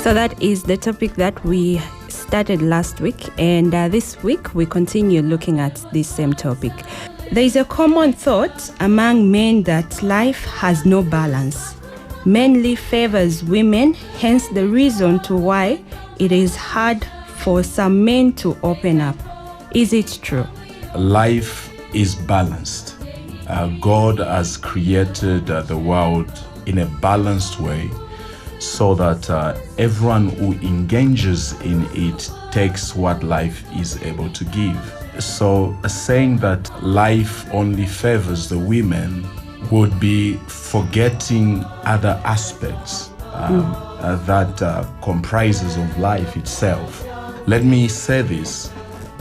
So that is the topic that we started last week, and this week we continue looking at this same topic. There is a common thought among men that life has no balance, mainly favors women, hence the reason to why it is hard for some men to open up. Is it true? Life is balanced. God has created the world in a balanced way so that everyone who engages in it takes what life is able to give. So saying that life only favors the women would be forgetting other aspects that comprises of life itself. Let me say this,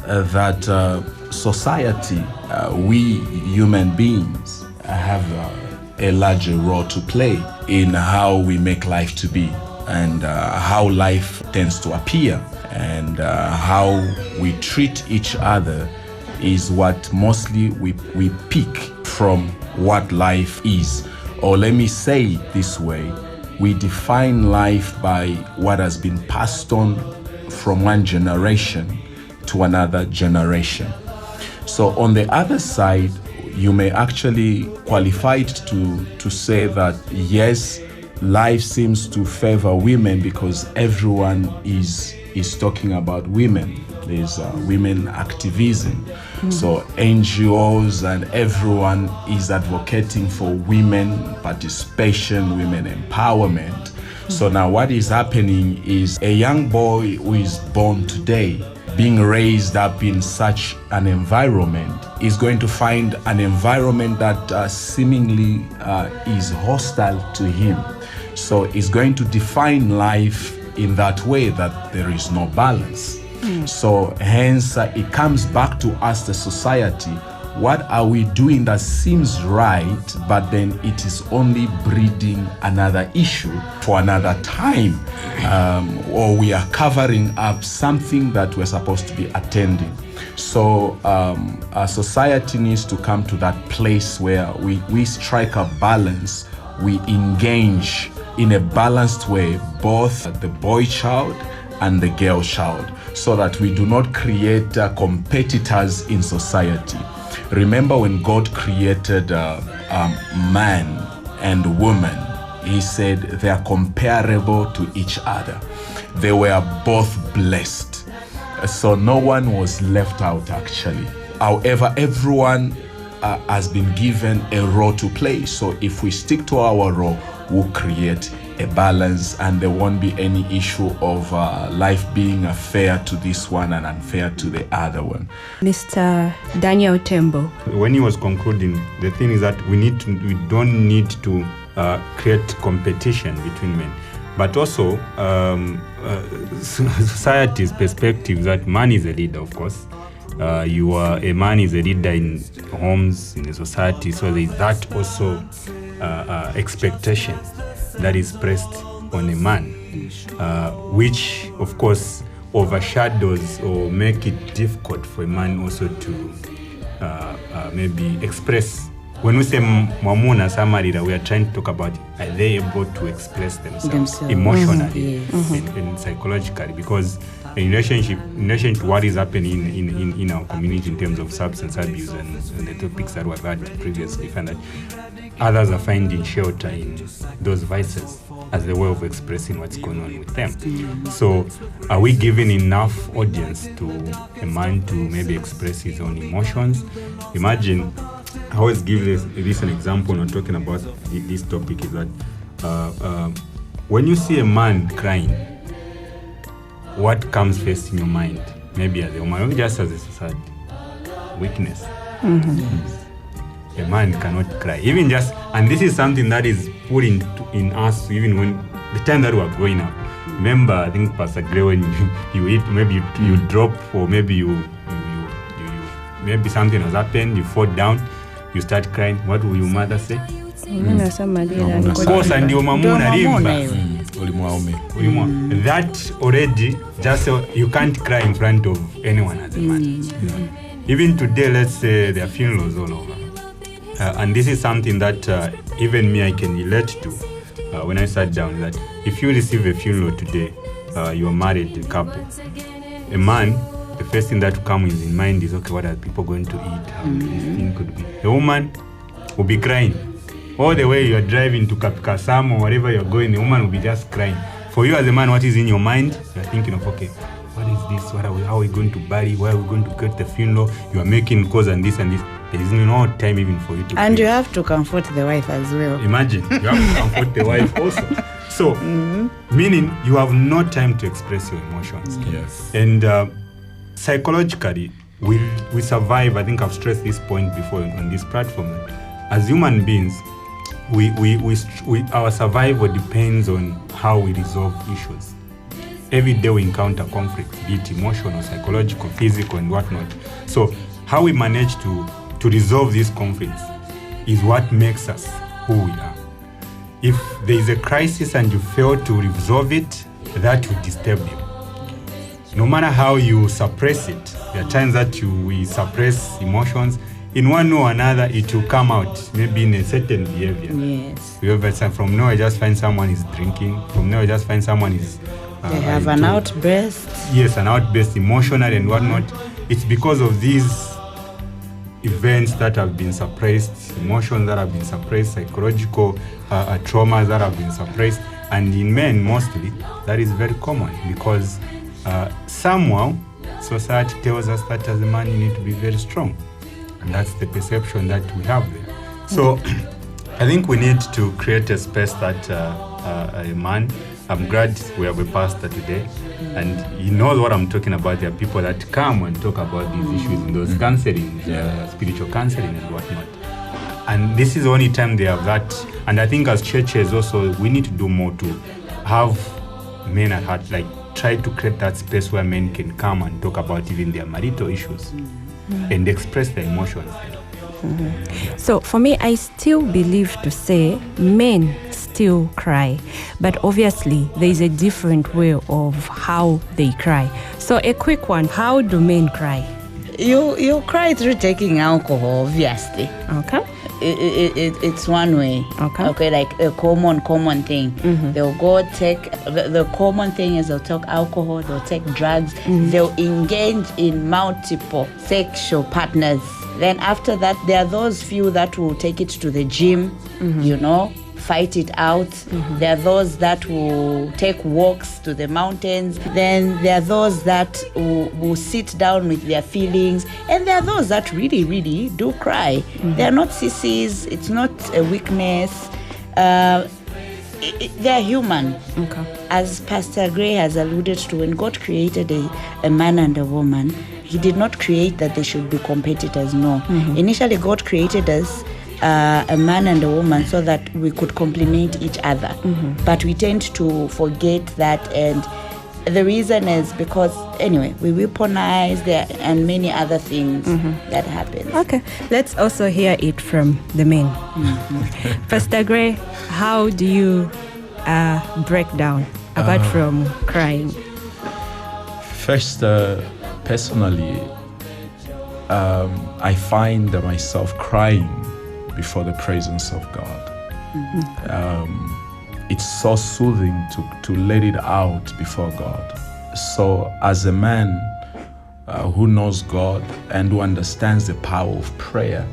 that society, we human beings have a larger role to play in how we make life to be and how life tends to appear, and how we treat each other is what mostly we pick from what life is. Or let me say it this way, we define life by what has been passed on from one generation to another generation. So on the other side, you may actually qualify it to say that yes, life seems to favor women because everyone is talking about women. There's women activism. So NGOs and everyone is advocating for women participation, women empowerment. So now what is happening is a young boy who is born today, being raised up in such an environment, is going to find an environment that seemingly is hostile to him. So he's going to define life in that way, that there is no balance. So hence it comes back to us, the society. What are we doing that seems right, but then it is only breeding another issue for another time, or we are covering up something that we're supposed to be attending. So our society needs to come to that place where we strike a balance, we engage in a balanced way, both the boy child and the girl child, so that we do not create competitors in society. Remember when God created man and woman, he said they are comparable to each other. They were both blessed. So no one was left out actually. However, everyone has been given a role to play. So if we stick to our role, we'll create a balance, and there won't be any issue of life being fair to this one and unfair to the other one. Mr. Daniel Tembo. When he was concluding, the thing is that we don't need to create competition between men, but also society's perspective that man is a leader, of course. A man is a leader in homes, in the society, so there is that also expectation that is pressed on a man, which of course overshadows or make it difficult for a man also to maybe express. When we say Mwamuna, salira, we are trying to talk about, are they able to express themselves emotionally and psychologically? Because in relation to what is happening in our community in terms of substance abuse and the topics that we've had previously, found that others are finding shelter in those vices as a way of expressing what's going on with them. So are we giving enough audience to a man to maybe express his own emotions? Imagine, I always give this an example when talking about this topic, is that when you see a man crying, what comes first in your mind? Maybe as a woman, maybe just as a society, weakness. A man cannot cry, even just, and this is something that is put in us even when the time that we are growing up. Remember, I think Pastor Gray, when you eat, maybe you drop, or maybe you maybe something has happened, you fall down, you start crying. What will your mother say? Of course, and your Mwamuna that already, just so you can't cry in front of anyone as a man. Even today, let's say there are funerals all over. And this is something that even me, I can relate to when I sat down, that if you receive a funeral today, you are married, a couple. A man, the first thing that comes in mind is, okay, what are people going to eat? How this thing could be. A woman will be crying. All the way you are driving to Kapikasam or wherever you're going, the woman will be just crying. For you as a man, what is in your mind? You're thinking of, okay, what is this? How are we going to bury? Where are we going to get the funeral? You are making cause and this and this. There is no time even for you to And pray. you have to comfort the wife as well. Imagine, you have to comfort the wife also. So, meaning you have no time to express your emotions. Yes. And psychologically, we survive. I think I've stressed this point before on this platform. As human beings, our survival depends on how we resolve issues. Every day we encounter conflicts, be it emotional, psychological, physical, and whatnot. So how we manage to resolve these conflicts is what makes us who we are. If there is a crisis and you fail to resolve it, that will disturb you. No matter how you suppress it, there are times that we suppress emotions. In one way or another, it will come out, maybe in a certain behavior. Yes. You ever say, from now I just find someone is drinking, from now I just find someone is... They have an outburst. Yes, an outburst, emotional and whatnot. It's because of these events that have been suppressed, emotions that have been suppressed, psychological traumas that have been suppressed. And in men, mostly, that is very common because somehow society tells us that as a man you need to be very strong. And that's the perception that we have there. So I think we need to create a space that a man, I'm glad we have a pastor today, and he knows what I'm talking about. There are people that come and talk about these issues in those counseling, spiritual counseling and whatnot. And this is the only time they have that. And I think as churches also, we need to do more to have men at heart, like try to create that space where men can come and talk about even their marital issues and express their emotions. So for me, I still believe to say men still cry, but obviously there is a different way of how they cry. So a quick one, how do men cry? You cry through taking alcohol, obviously. Okay. It's one way. Okay, like a common thing. They'll go take the common thing is they'll take alcohol, they'll take drugs, they'll engage in multiple sexual partners. Then after that, there are those few that will take it to the gym, fight it out. There are those that will take walks to the mountains. Then there are those that will sit down with their feelings. And there are those that really, really do cry. They are not sissies. It's not a weakness. They're human. Okay. As Pastor Gray has alluded to, when God created a man and a woman, He did not create that they should be competitors, no. Initially, God created us a man and a woman so that we could complement each other. But we tend to forget that, and the reason is because, anyway, we weaponize there and many other things that happen. Okay, let's also hear it from the men. Pastor Gray, how do you break down apart from crying? First, personally, I find myself crying before the presence of God. It's so soothing to let it out before God. So as a man who knows God and who understands the power of prayer,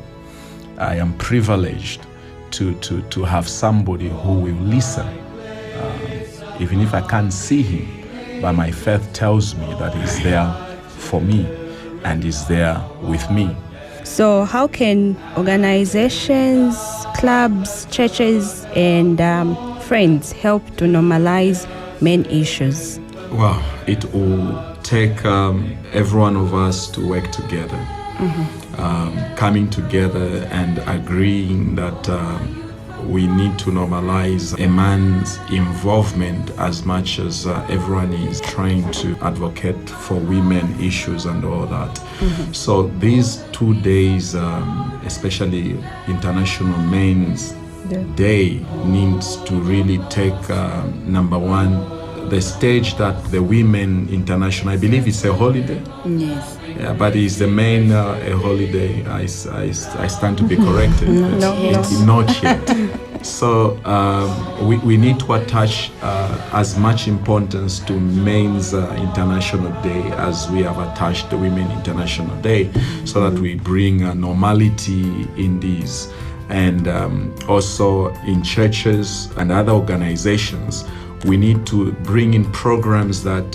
I am privileged to have somebody who will listen. Even if I can't see him, but my faith tells me that he's there for me and is there with me. So how can organizations, clubs, churches, and friends help to normalize men issues? Well, it will take every one of us to work together, coming together and agreeing that we need to normalize a man's involvement as much as everyone is trying to advocate for women issues and all that. So these 2 days, especially International Men's Day, needs to really take, number one, the stage that the Women International, I believe it's a holiday. Yes. Yeah, but is the main a holiday? I stand to be corrected. No. Not yet. So we need to attach as much importance to Men's International Day as we have attached the Women International Day, so that we bring normality in these. And also in churches and other organizations, we need to bring in programs that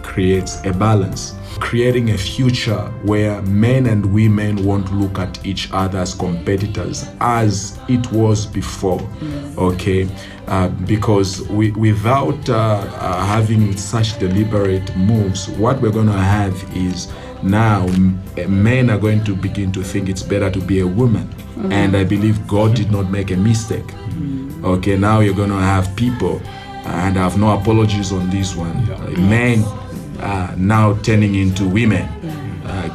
creates a balance, creating a future where men and women won't look at each other as competitors as it was before. Okay, because without having such deliberate moves, what we're going to have is now men are going to begin to think it's better to be a woman. And I believe God did not make a mistake. Okay, now you're going to have people, and I have no apologies on this one, men now turning into women,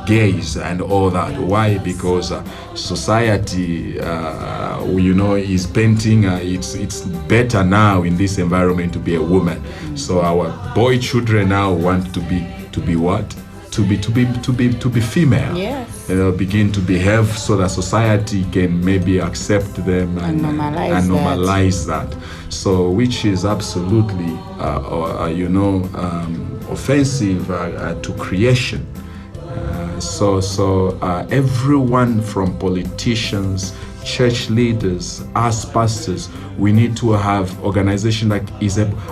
gays and all that. Why? Because society, is painting it's better now in this environment to be a woman. So our boy children now want to be what? To be female. Yes. Begin to behave so that society can maybe accept them and normalize that. So, which is absolutely, offensive to creation. So everyone from politicians, church leaders, us pastors, we need to have organization that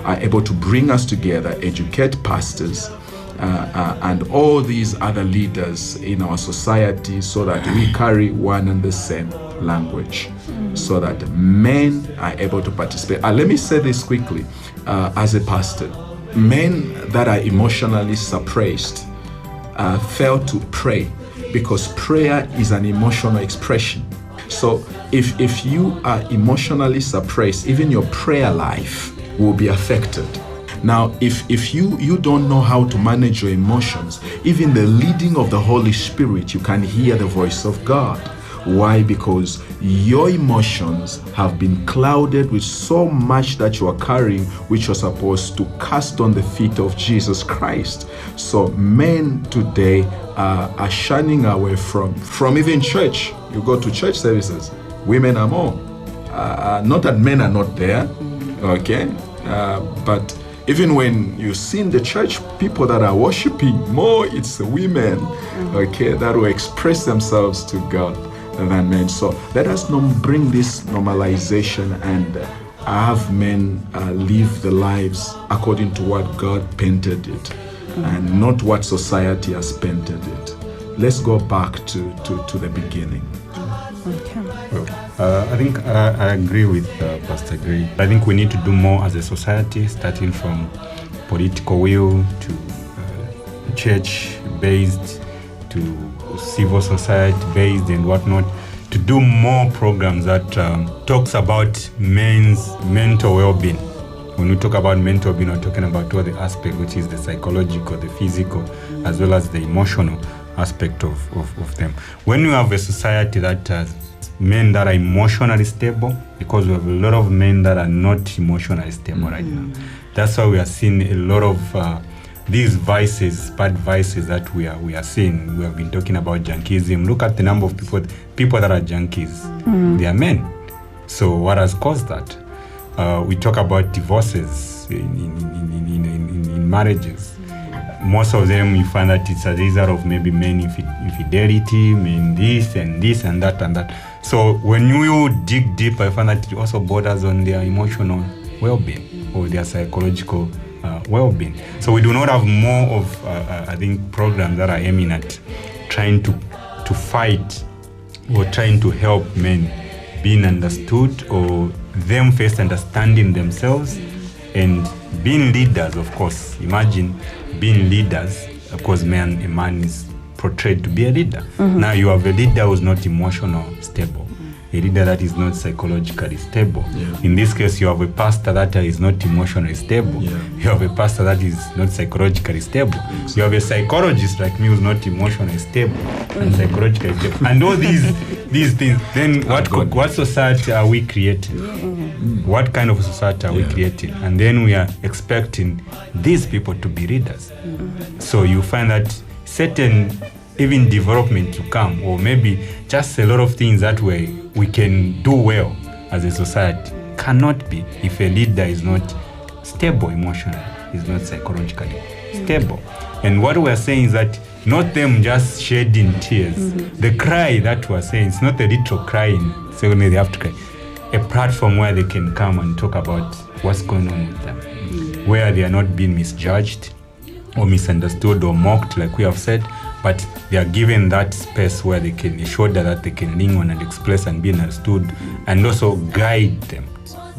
are able to bring us together, educate pastors, and all these other leaders in our society, so that we carry one and the same language, so that men are able to participate. Let me say this quickly, as a pastor. Men that are emotionally suppressed fail to pray, because prayer is an emotional expression. So if you are emotionally suppressed, even your prayer life will be affected. Now, if you don't know how to manage your emotions, even the leading of the Holy Spirit, you can hear the voice of God. Why? Because your emotions have been clouded with so much that you are carrying, which you're supposed to cast on the feet of Jesus Christ. So men today are shunning away from even church. You go to church services, women are more. Not that men are not there, okay? But even when you see in the church people that are worshiping more, it's the women, okay, that will express themselves to God than men. So let us bring this normalization and have men live the lives according to what God painted it, and not what society has painted it. Let's go back to the beginning. Okay. Well, I think I agree with Pastor Gray. I think we need to do more as a society, starting from political will to church-based to civil society-based and whatnot, to do more programs that talks about men's mental well-being. When we talk about mental well-being, we're talking about all the aspects, which is the psychological, the physical, as well as the emotional aspect of them. When you have a society that has men that are emotionally stable, because we have a lot of men that are not emotionally stable right now. That's why we are seeing a lot of these vices, bad vices that we are seeing. We have been talking about junkism. Look at the number of people that are junkies. They are men. So what has caused that? We talk about divorces in marriages. Most of them, you find that it's a result of maybe men infidelity, men this and that and that. So when you dig deeper, I find that it also borders on their emotional well-being or their psychological well-being. So we do not have more of, I think, programs that are aiming at trying to fight or trying to help men being understood, or them first understanding themselves and being leaders, of course. Imagine being leaders, of course, a man is portrayed to be a leader. Now you have a leader who's not emotional stable, a leader that is not psychologically stable. In this case, you have a pastor that is not emotionally stable. You have a pastor that is not psychologically stable. You have a psychologist like me who's not emotionally stable and psychologically stable. And all these things, then what society are we creating? What kind of society are we creating? And then we are expecting these people to be leaders. So you find that certain even development to come, or maybe just a lot of things that way we can do well as a society. cannot be if a leader is not stable emotionally, is not psychologically stable. And what we're saying is that not them just shedding tears. The cry that we're saying, it's not a little crying, so they have to cry. A platform where they can come and talk about what's going on with them, where they are not being misjudged or misunderstood or mocked, like we have said, but they are given that space where they can, a shoulder that they can lean on and express and be understood, and also guide them.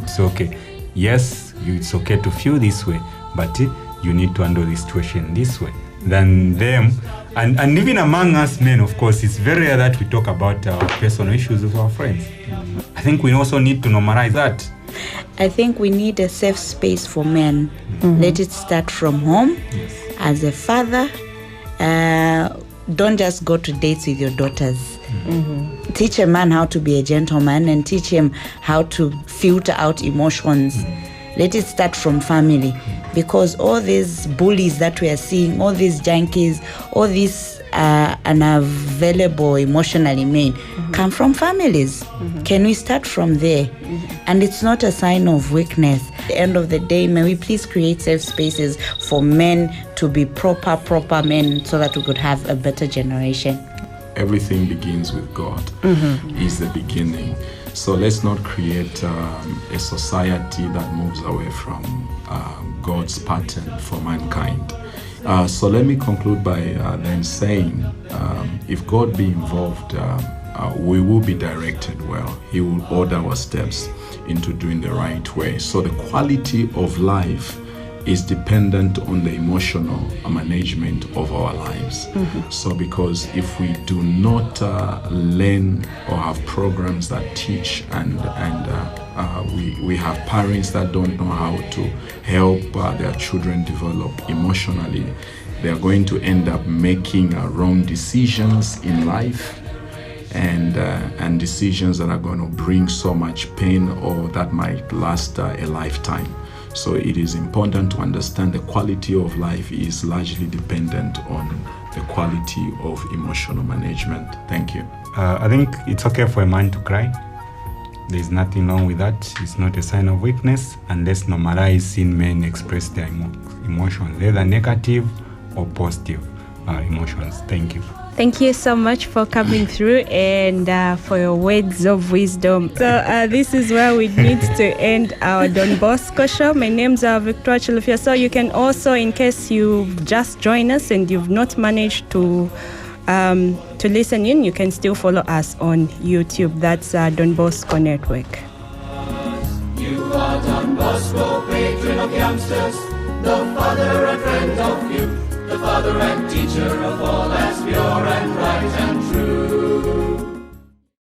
It's okay. Yes, it's okay to feel this way, but you need to handle the situation this way. Than them, and even among us men, of course, it's very rare that we talk about our personal issues with our friends. I think we also need to normalize that. I think we need a safe space for men. Let it start from home. As a father, don't just go to dates with your daughters. Teach a man how to be a gentleman and teach him how to filter out emotions. Let it start from family, because all these bullies that we are seeing, all these junkies, all these unavailable emotionally men come from families. Can we start from there? And it's not a sign of weakness. At the end of the day, may we please create safe spaces for men to be proper men, so that we could have a better generation. Everything begins with God. Is the beginning. So let's not create a society that moves away from God's pattern for mankind. So let me conclude by then saying, if God be involved, we will be directed well. He will order our steps into doing the right way. So the quality of life is dependent on the emotional management of our lives. So because if we do not learn or have programs that teach and we have parents that don't know how to help their children develop emotionally, they are going to end up making wrong decisions in life, and decisions that are going to bring so much pain or that might last a lifetime. So it is important to understand the quality of life is largely dependent on the quality of emotional management. Thank you. I think it's okay for a man to cry. There's nothing wrong with that. It's not a sign of weakness, and let's normalize seeing men express their emotions, either negative or positive emotions. Thank you. Thank you so much for coming through and for your words of wisdom. So this is where we need to end our Don Bosco show. My name's Victoria Chilufia. So you can also, in case you've just joined us and you've not managed to listen in, you can still follow us on YouTube. That's Don Bosco Network. You are Don Bosco, patron of youngsters, the father and friend of youth, the father and teacher of all.